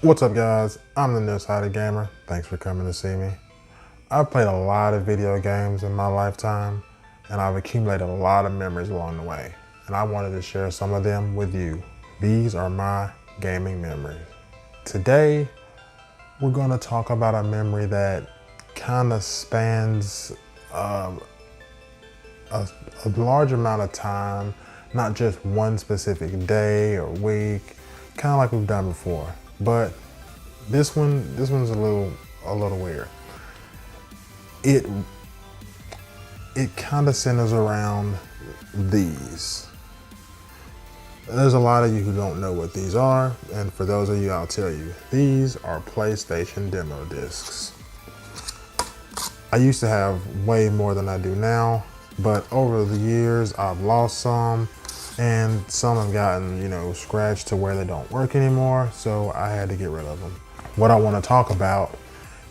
What's up guys, I'm the Nearsighted gamer. Thanks for coming to see me. I've played a lot of video games in my lifetime and I've accumulated a lot of memories along the way. And I wanted to share some of them with you. These are my gaming memories. Today, we're gonna talk about a memory that kind of spans a large amount of time, not just one specific day or week, kind of like we've done before. But this one's a little weird. It kind of centers around these. There's a lot of you who don't know what these are, and for those of you, I'll tell you. These are PlayStation demo discs. I used to have way more than I do now, but over the years, I've lost some, and some have gotten, scratched to where they don't work anymore, so I had to get rid of them. What I want to talk about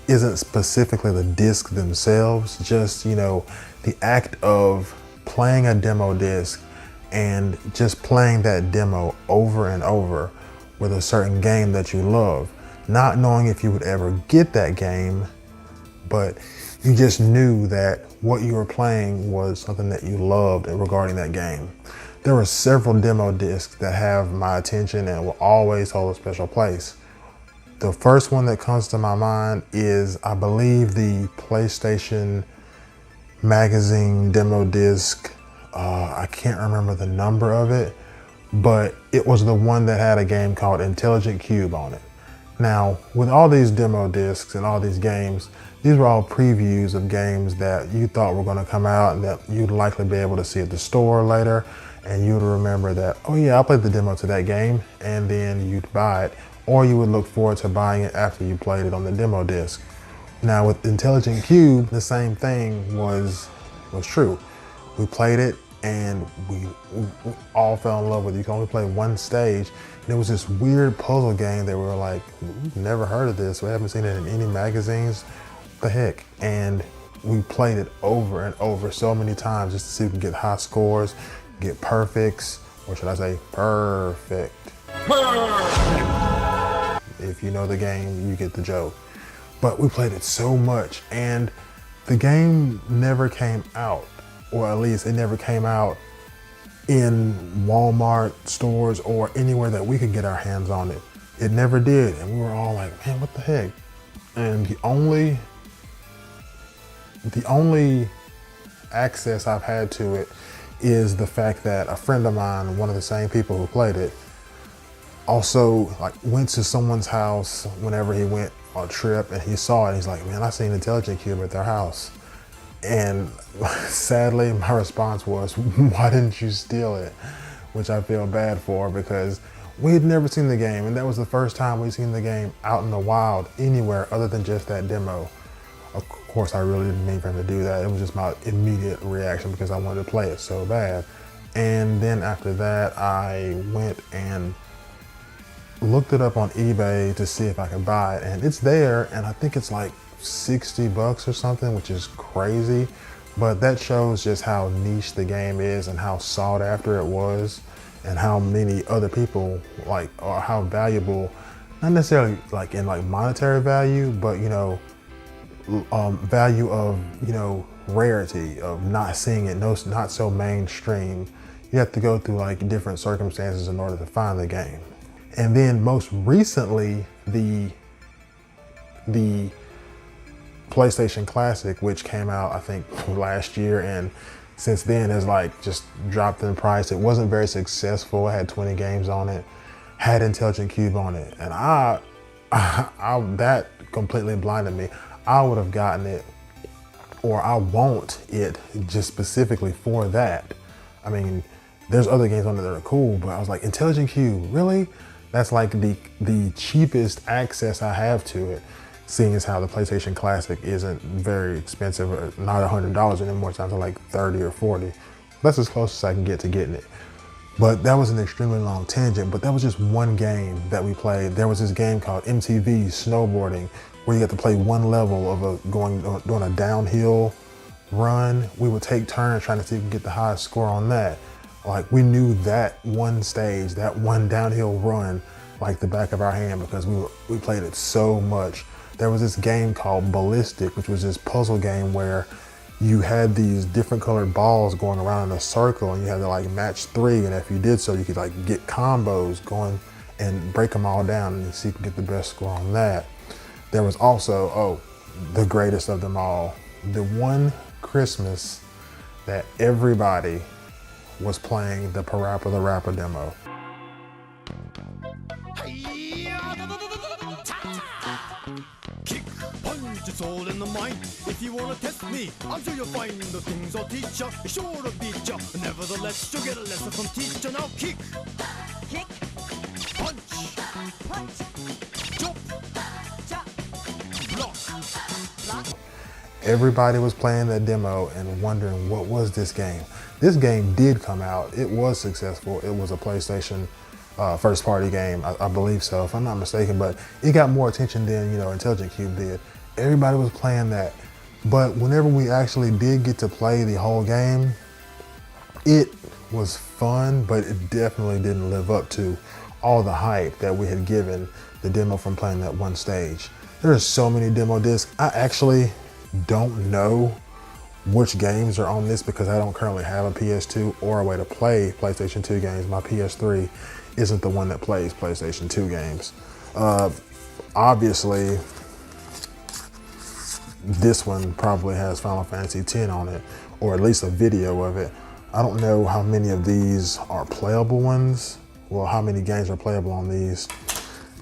isn't specifically the discs themselves, just, the act of playing a demo disc and just playing that demo over and over with a certain game that you love, not knowing if you would ever get that game, but you just knew that what you were playing was something that you loved regarding that game. There are several demo discs that have my attention and will always hold a special place. The first one that comes to my mind is, I believe, the PlayStation magazine demo disc. I can't remember the number of it, but it was the one that had a game called Intelligent Qube on it. Now, with all these demo discs and all these games, these were all previews of games that you thought were going to come out and that you'd likely be able to see at the store later. And you would remember that, oh yeah, I played the demo to that game, and then you'd buy it, or you would look forward to buying it after you played it on the demo disc. Now with Intelligent Qube, the same thing was true. We played it and we all fell in love with it. You can only play one stage. And it was this weird puzzle game that we were like, we've never heard of this. We haven't seen it in any magazines. What the heck? And we played it over and over so many times just to see if we could get high scores, get perfects, or should I say perfect. If you know the game, you get the joke. But we played it so much, and the game never came out, or at least it never came out in Walmart stores or anywhere that we could get our hands on it. It never did, and we were all like, man, what the heck? And the only access I've had to it is the fact that a friend of mine, one of the same people who played it, also went to someone's house whenever he went on a trip, and he saw it, and he's like, man, I seen Intelligent Qube at their house. And sadly, my response was, why didn't you steal it? Which I feel bad for, because we had never seen the game, and that was the first time we'd seen the game out in the wild anywhere other than just that demo. Of course, I really didn't mean for him to do that. It was just my immediate reaction because I wanted to play it so bad. And then after that, I went and looked it up on eBay to see if I could buy it. And it's there, and I think it's like 60 bucks or something, which is crazy. But that shows just how niche the game is and how sought after it was and how many other people or how valuable, not necessarily in monetary value, but value of, rarity of not seeing it, not so mainstream. You have to go through different circumstances in order to find the game. And then most recently, the PlayStation Classic, which came out, I think, last year, and since then has just dropped in price. It wasn't very successful. It had 20 games on it, had Intelligent Qube on it, and that completely blinded me. I would have gotten it, or I want it just specifically for that. I mean, there's other games on there that are cool, but I was like, Intelligent Qube, really? That's the cheapest access I have to it, seeing as how the PlayStation Classic isn't very expensive, or not $100 anymore, it's down to like 30 or 40. That's as close as I can get to getting it. But that was an extremely long tangent, but that was just one game that we played. There was this game called MTV Snowboarding, where you got to play one level of doing a downhill run. We would take turns trying to see if we could get the highest score on that. Like, we knew that one stage, that one downhill run, like the back of our hand because we played it so much. There was this game called Ballistic, which was this puzzle game where you had these different colored balls going around in a circle and you had to like match 3, and if you did so, you could like get combos going and break them all down and see if you can get the best score on that. There was also, oh, the greatest of them all, the one Christmas that everybody was playing the Parappa the Rapper demo. Kick, punch, it's all in the mind. If you wanna test me, I'm sure you'll find the things I'll teach ya. Sure to beat ya, nevertheless you'll get a lesson from teacher. Now kick, Kick, punch, punch, jump, jump, block. block. Everybody was playing that demo and wondering what was this game. This game did come out. It was successful. It was a PlayStation first party game, I believe so, if I'm not mistaken, but it got more attention than, you know, Intelligent Cube did. Everybody was playing that. But whenever we actually did get to play the whole game, it was fun, but it definitely didn't live up to all the hype that we had given the demo from playing that one stage. There are so many demo discs. I actually don't know which games are on this because I don't currently have a PS2 or a way to play PlayStation 2 games. My PS3 isn't the one that plays PlayStation 2 games. Obviously, this one probably has Final Fantasy X on it, or at least a video of it. I don't know how many of these are playable ones. Well, how many games are playable on these.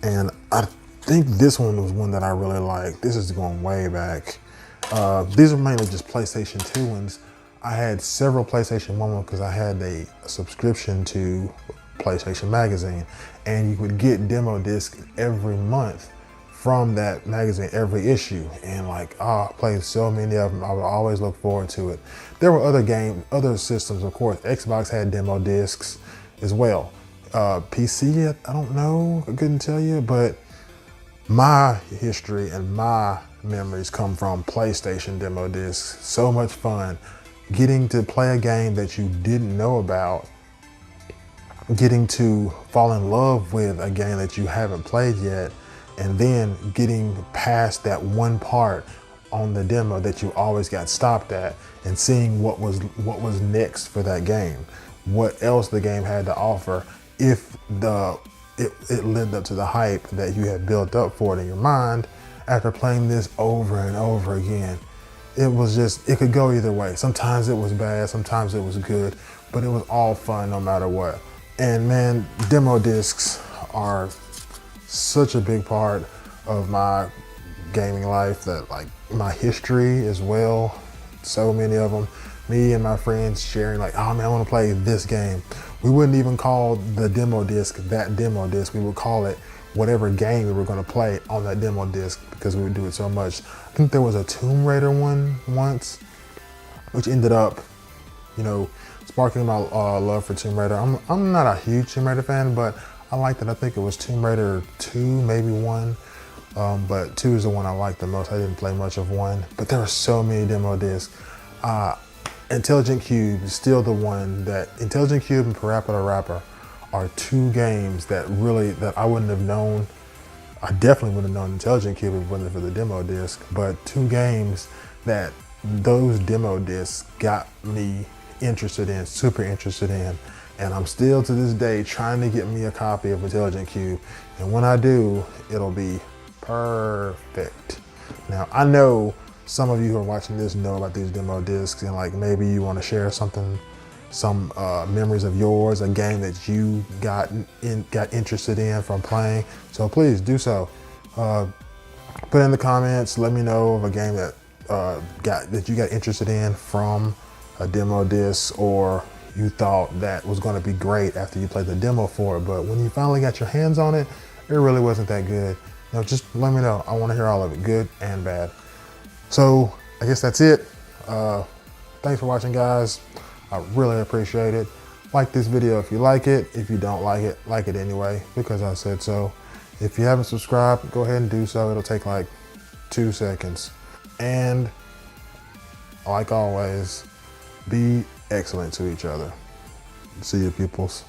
And I think this one was one that I really liked. This is going way back. These are mainly just PlayStation 2 ones. I had several PlayStation 1 ones because I had a subscription to PlayStation Magazine, and you would get demo discs every month from that magazine, every issue. And like, I played so many of them. I would always look forward to it. There were other systems, of course. Xbox had demo discs as well. PC, I don't know, I couldn't tell you, but my history and my memories come from PlayStation demo discs. So much fun getting to play a game that you didn't know about, getting to fall in love with a game that you haven't played yet, and then getting past that one part on the demo that you always got stopped at, and seeing what was next for that game, what else the game had to offer, if it lived up to the hype that you had built up for it in your mind after playing this over and over again. It was just, it could go either way. Sometimes it was bad, sometimes it was good, but it was all fun no matter what. And man, demo discs are such a big part of my gaming life, that like my history as well. So many of them. Me and my friends sharing like, oh man, I want to play this game. We wouldn't even call the demo disc that demo disc. We would call it whatever game we were going to play on that demo disc because we would do it so much. I think there was a Tomb Raider one once, which ended up, you know, sparking my love for Tomb Raider. I'm not a huge Tomb Raider fan, but I liked it. I think it was Tomb Raider 2, maybe 1. But 2 is the one I liked the most. I didn't play much of 1, but there were so many demo discs. Intelligent Cube is still the one that, Intelligent Cube and Parappa the Rapper are 2 games that I wouldn't have known. I definitely wouldn't have known Intelligent Cube if it wasn't for the demo disc, but 2 games that those demo discs got me interested in, super interested in. And I'm still to this day trying to get me a copy of Intelligent Cube. And when I do, it'll be perfect. Now, I know some of you who are watching this know about these demo discs, and like maybe you want to share something, some memories of yours, a game that you got interested in from playing. So please do so. Put in the comments, let me know of a game that you got interested in from a demo disc, or you thought that was going to be great after you played the demo for it, but when you finally got your hands on it, it really wasn't that good. You know, just let me know. I want to hear all of it, good and bad. So I guess that's it. Thanks for watching, guys. I really appreciate it. Like this video if you like it. If you don't like it anyway, because I said so. If you haven't subscribed, go ahead and do so. It'll take like 2 seconds. And like always, be excellent to each other. See you, peoples.